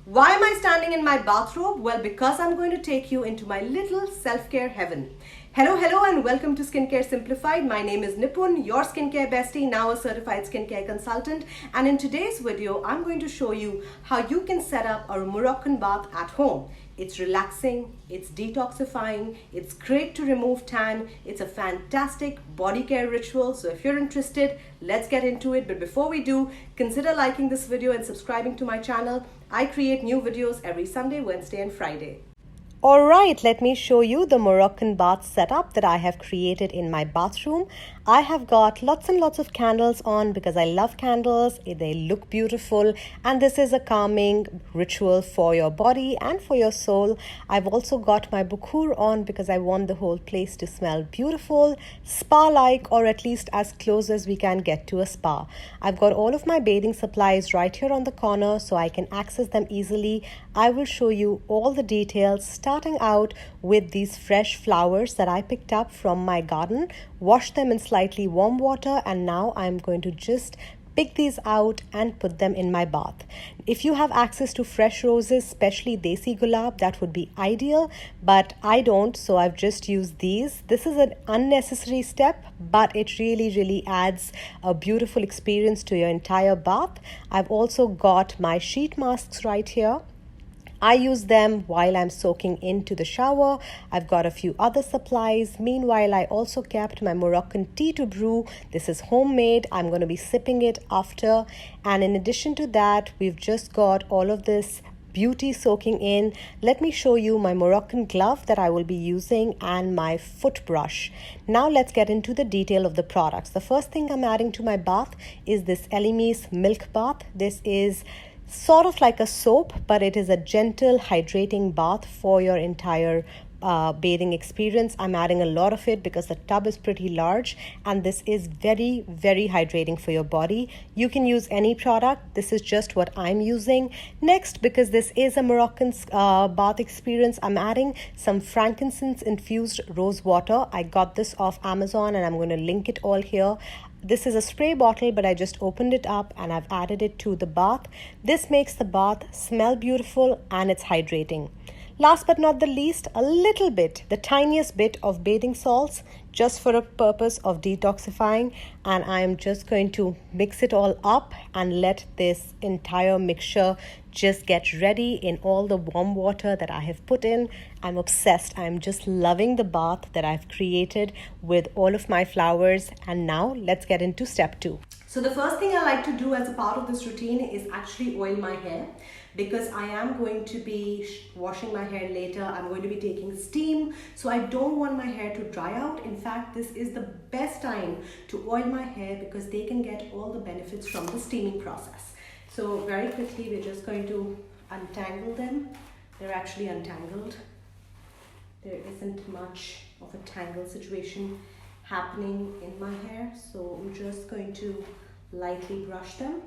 Why am I standing in my bathrobe? Well, because I'm going to take you into my little self-care heaven. Hello and welcome to Skincare Simplified. My name is Nipun, your skincare bestie, now a certified skincare consultant. And in today's video, I'm going to show you how you can set up a Moroccan bath at home. It's relaxing, it's detoxifying, it's great to remove tan, it's a fantastic body care ritual. So if you're interested, let's get into it. But before we do, consider liking this video and subscribing to my channel. I create new videos every Sunday, Wednesday and Friday. Alright, let me show you the Moroccan bath setup that I have created in my bathroom. I have got lots and lots of candles on because I love candles. They look beautiful and this is a calming ritual for your body and for your soul. I've also got my bukhur on because I want the whole place to smell beautiful, spa-like, or at least as close as we can get to a spa. I've got all of my bathing supplies right here on the corner so I can access them easily. I will show you all the details, starting out with these fresh flowers that I picked up from my garden, washed them in slightly warm water, and now I'm going to just pick these out and put them in my bath. If you have access to fresh roses, especially desi gulab, that would be ideal, but I don't, so I've just used these. This is an unnecessary step, but it really adds a beautiful experience to your entire bath. I've also got my sheet masks right here. I use them while I'm soaking into the shower. I've got a few other supplies. Meanwhile, I also kept my Moroccan tea to brew. This is homemade. I'm going to be sipping it after. And in addition to that, we've just got all of this beauty soaking in. Let me show you my Moroccan glove that I will be using and my foot brush. Now let's get into the detail of the products. The first thing I'm adding to my bath is this Elimis milk bath. This is sort of like a soap, but it is a gentle hydrating bath for your entire bathing experience. I'm adding a lot of it because the tub is pretty large and this is very hydrating for your body. You can use any product. This is just what I'm using. Next, because this is a Moroccan bath experience, I'm adding some frankincense infused rose water. I got this off Amazon and I'm going to link it all here. This is a spray bottle, but I just opened it up and I've added it to the bath. This makes the bath smell beautiful and it's hydrating. Last but not the least, a little bit, the tiniest bit of bathing salts, just for a purpose of detoxifying. And I am just going to mix it all up and let this entire mixture just get ready in all the warm water that I have put in. I'm obsessed. I'm just loving the bath that I've created with all of my flowers. And now let's get into step 2. So the first thing I like to do as a part of this routine is actually oil my hair, because I am going to be washing my hair later. I'm going to be taking steam, so I don't want my hair to dry out. In fact, this is the best time to oil my hair because they can get all the benefits from the steaming process. So very quickly, we're just going to untangle them. They're actually untangled. There isn't much of a tangle situation happening in my hair, so I'm just going to lightly brush them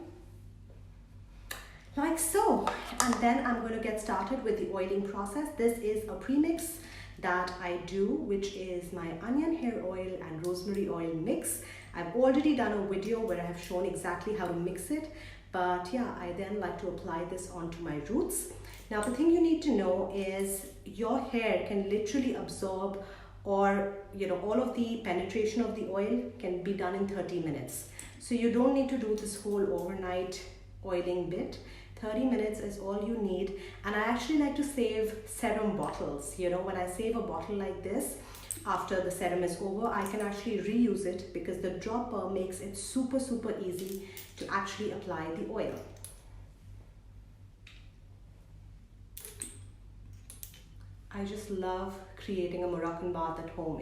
like so, and then I'm going to get started with the oiling process. This is a premix that I do, which is my onion hair oil and rosemary oil mix. I've already done a video where I have shown exactly how to mix it, but yeah, I then like to apply this onto my roots. Now the thing you need to know is your hair can literally absorb, or all of the penetration of the oil can be done in 30 minutes. So you don't need to do this whole overnight oiling bit. 30 minutes is all you need. And I actually like to save serum bottles. When I save a bottle like this, after the serum is over, I can actually reuse it because the dropper makes it super easy to actually apply the oil. I just love creating a Moroccan bath at home.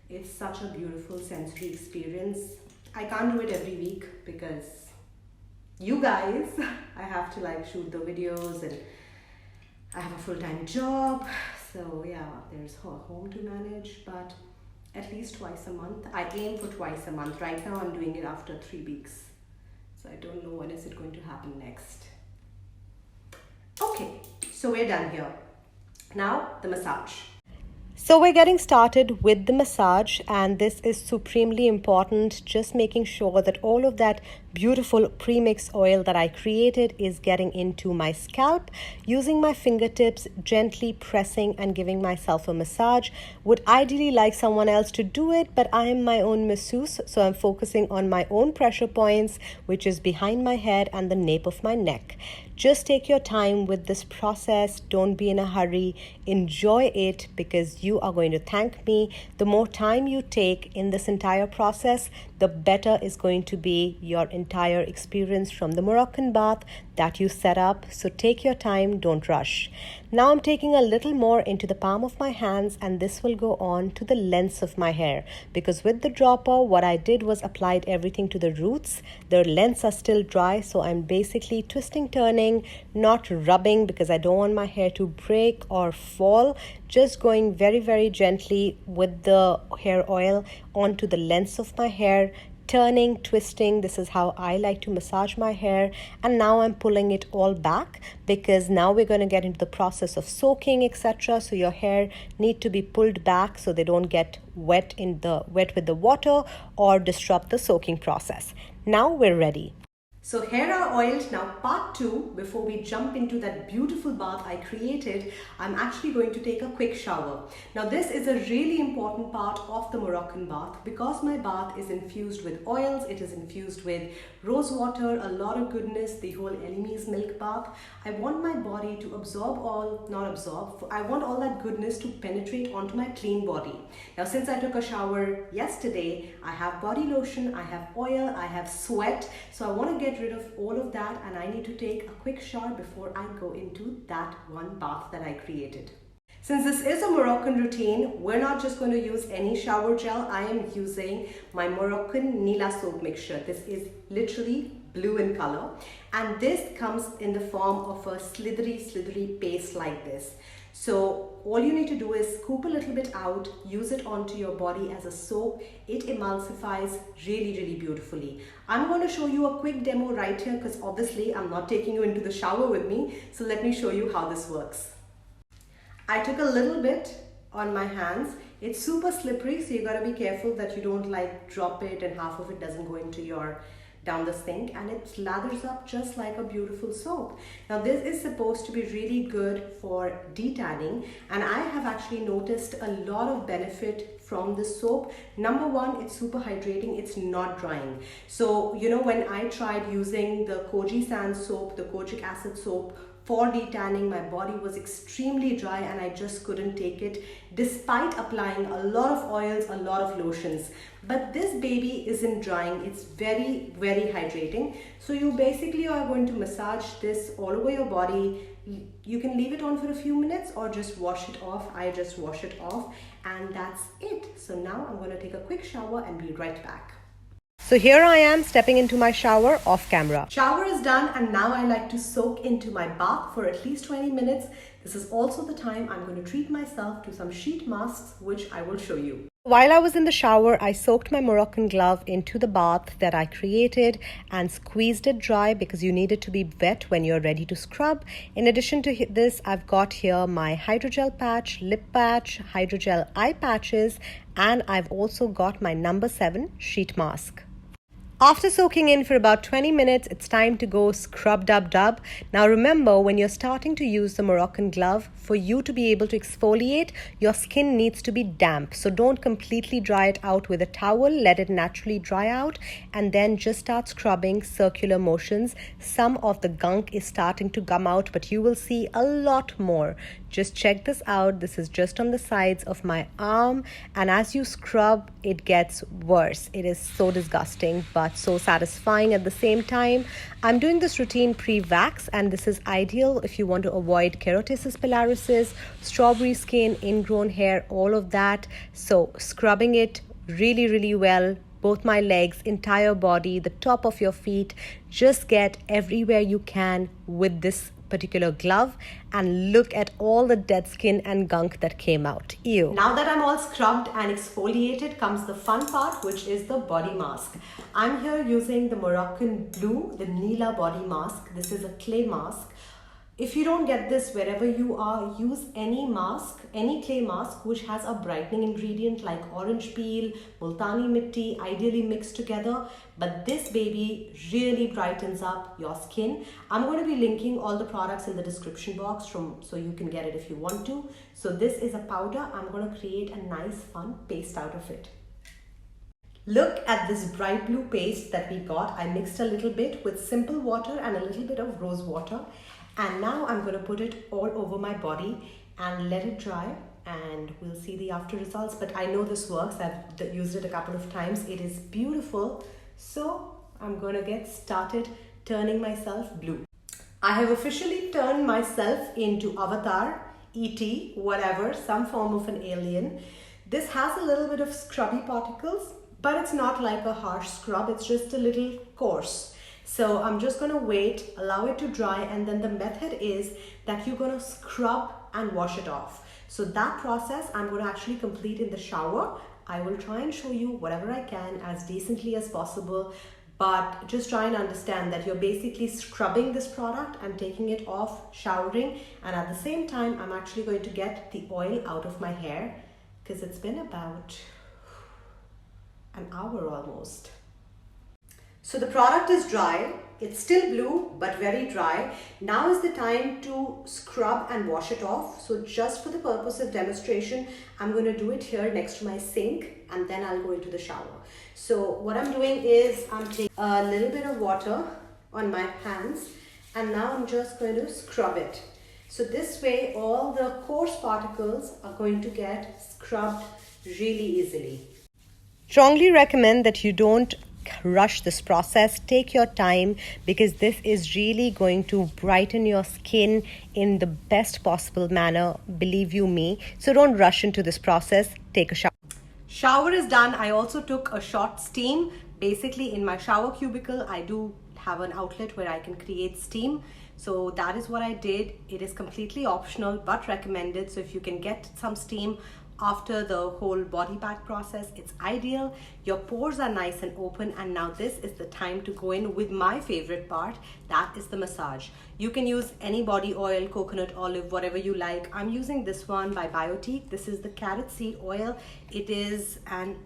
It's such a beautiful sensory experience. I can't do it every week because you guys, I have to shoot the videos and I have a full-time job. So yeah, there's home to manage, but at least twice a month. I aim for twice a month. Right now I'm doing it after 3 weeks. So I don't know when is it going to happen next. Okay, so we're done here. Now the massage. So we're getting started with the massage, and this is supremely important, just making sure that all of that beautiful premix oil that I created is getting into my scalp. Using my fingertips, gently pressing and giving myself a massage. Would ideally like someone else to do it, but I am my own masseuse, so I'm focusing on my own pressure points, which is behind my head and the nape of my neck. Just take your time with this process. Don't be in a hurry. Enjoy it because you are going to thank me. The more time you take in this entire process, the better is going to be your entire experience from the Moroccan bath that you set up. So take your time, don't rush. Now I'm taking a little more into the palm of my hands, and this will go on to the lengths of my hair, because with the dropper what I did was applied everything to the roots. The lengths are still dry, so I'm basically twisting, turning, not rubbing because I don't want my hair to break or fall. Just going very, very gently with the hair oil onto the lengths of my hair, turning, twisting. This is how I like to massage my hair. And now I'm pulling it all back because now we're going to get into the process of soaking, etc. So your hair need to be pulled back so they don't get wet with the water or disrupt the soaking process. Now we're ready. So hair are oiled. Now part 2, before we jump into that beautiful bath I created, I'm actually going to take a quick shower. Now this is a really important part of the Moroccan bath because my bath is infused with oils, it is infused with rose water, a lot of goodness, the whole Elim's milk bath. I want my body to I want all that goodness to penetrate onto my clean body. Now since I took a shower yesterday, I have body lotion, I have oil, I have sweat, so I want to get rid of all of that, and I need to take a quick shower before I go into that one bath that I created. Since this is a Moroccan routine, we're not just going to use any shower gel. I am using my Moroccan Nila soap mixture. This is literally blue in color, and this comes in the form of a slithery paste like this. So all you need to do is scoop a little bit out, use it onto your body as a soap. It emulsifies really beautifully. I'm going to show you a quick demo right here because obviously I'm not taking you into the shower with me. So let me show you how this works. I took a little bit on my hands. It's super slippery, so you got to be careful that you don't like drop it and half of it doesn't go into your down the sink, and it lathers up just like a beautiful soap. Now this is supposed to be really good for detanning, and I have actually noticed a lot of benefit from this soap. Number one, it's super hydrating, it's not drying. So you know, when I tried using the Koji Sand soap, the kojic acid soap for detanning, my body was extremely dry and I just couldn't take it despite applying a lot of oils, a lot of lotions. But this baby isn't drying, it's very hydrating. So you basically are going to massage this all over your body. You can leave it on for a few minutes or just wash it off. I just wash it off and that's it. So now I'm going to take a quick shower and be right back. So here I am stepping into my shower off camera. Shower is done, and now I like to soak into my bath for at least 20 minutes. This is also the time I'm going to treat myself to some sheet masks, which I will show you. While I was in the shower, I soaked my Moroccan glove into the bath that I created and squeezed it dry because you need it to be wet when you're ready to scrub. In addition to this, I've got here my hydrogel patch, lip patch, hydrogel eye patches, and I've also got my number 7 sheet mask. After soaking in for about 20 minutes, it's time to go scrub dub. Now remember, when you're starting to use the Moroccan glove, for you to be able to exfoliate, your skin needs to be damp. So don't completely dry it out with a towel, let it naturally dry out, and then just start scrubbing circular motions. Some of the gunk is starting to come out, but you will see a lot more. Just check this out. This is just on the sides of my arm, and as you scrub, it gets worse. It is so disgusting, but so satisfying at the same time. I'm doing this routine pre-wax, and this is ideal if you want to avoid keratosis pilaris, strawberry skin, ingrown hair, all of that. So scrubbing it really well, both my legs, entire body, the top of your feet, just get everywhere you can with this particular glove, and look at all the dead skin and gunk that came out. Ew. Now that I'm all scrubbed and exfoliated comes the fun part, which is the body mask. I'm here using the Moroccan Blue, the Nila body mask. This is a clay mask. If you don't get this wherever you are, use any mask, any clay mask which has a brightening ingredient like orange peel, multani mitti, ideally mixed together. But this baby really brightens up your skin. I'm going to be linking all the products in the description box so you can get it if you want to. So this is a powder. I'm going to create a nice fun paste out of it. Look at this bright blue paste that we got. I mixed a little bit with simple water and a little bit of rose water. And now I'm going to put it all over my body and let it dry, and we'll see the after results. But I know this works. I've used it a couple of times. It is beautiful. So I'm going to get started turning myself blue. I have officially turned myself into Avatar, ET, whatever, some form of an alien. This has a little bit of scrubby particles, but it's not like a harsh scrub. It's just a little coarse. So I'm just going to wait, allow it to dry, and then the method is that you're going to scrub and wash it off. So that process I'm going to actually complete in the shower. I will try and show you whatever I can as decently as possible, but just try and understand that you're basically scrubbing this product and taking it off, showering, and at the same time I'm actually going to get the oil out of my hair because it's been about an hour almost. So the product is dry. It's still blue but very dry. Now is the time to scrub and wash it off. So just for the purpose of demonstration, I'm going to do it here next to my sink, and then I'll go into the shower. So what I'm doing is I'm taking a little bit of water on my hands, and now I'm just going to scrub it. So this way all the coarse particles are going to get scrubbed really easily. Strongly recommend that you don't rush this process. Take your time because this is really going to brighten your skin in the best possible manner, believe you me. So don't rush into this process. Take a shower. Shower is done. I also took a short steam. Basically in my shower cubicle I do have an outlet where I can create steam. So that is what I did. It is completely optional but recommended. So if you can get some steam after the whole body bath process, it's ideal. Your pores are nice and open, and now this is the time to go in with my favorite part, that is the massage. You can use any body oil, coconut, olive, whatever you like. I'm using this one by Biotique. This is the carrot seed oil. It is an,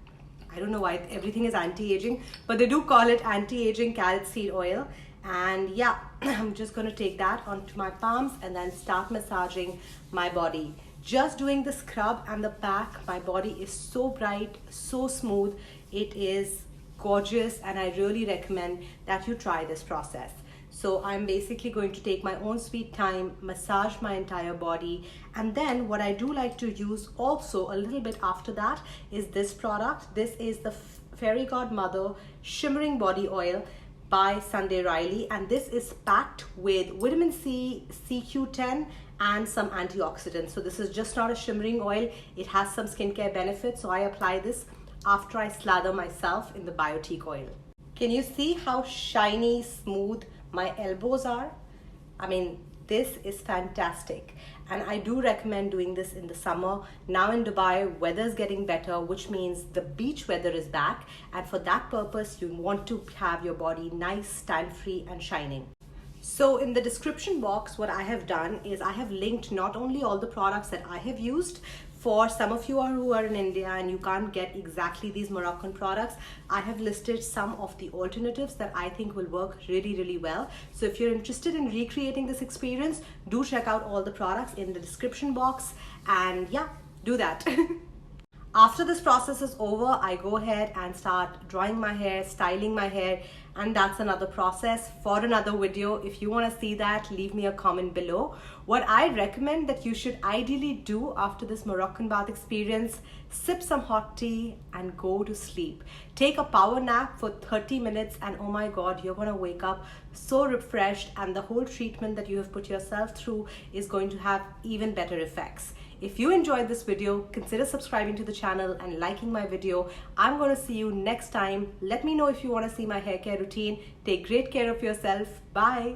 I don't know why everything is anti-aging, but they do call it anti-aging carrot seed oil. And yeah, I'm just going to take that onto my palms and then start massaging my body. Just doing the scrub and the pack, my body is so bright, so smooth. It is gorgeous, and I really recommend that you try this process. So I'm basically going to take my own sweet time, massage my entire body, and then what I do like to use also a little bit after that is this product. This is the Fairy Godmother Shimmering Body Oil by Sunday Riley, and this is packed with vitamin C, CQ10, and some antioxidants. So this is just not a shimmering oil. It has some skincare benefits. So I apply this after I slather myself in the Biotique oil. Can you see how shiny, smooth my elbows are? I mean, this is fantastic. And I do recommend doing this in the summer. Now in Dubai, weather is getting better, which means the beach weather is back. And for that purpose, you want to have your body nice, tan-free and shining. So in the description box, what I have done is I have linked not only all the products that I have used. For some of you who are in India and you can't get exactly these Moroccan products, I have listed some of the alternatives that I think will work really, really well. So if you're interested in recreating this experience, do check out all the products in the description box, and yeah, do that. After this process is over, I go ahead and start drying my hair, styling my hair, and that's another process for another video. If you want to see that, leave me a comment below. What I recommend that you should ideally do after this Moroccan bath experience, sip some hot tea and go to sleep. Take a power nap for 30 minutes and oh my god, you're going to wake up so refreshed, and the whole treatment that you have put yourself through is going to have even better effects. If you enjoyed this video, consider subscribing to the channel and liking my video. I'm going to see you next time. Let me know if you want to see my hair care routine. Take great care of yourself. Bye.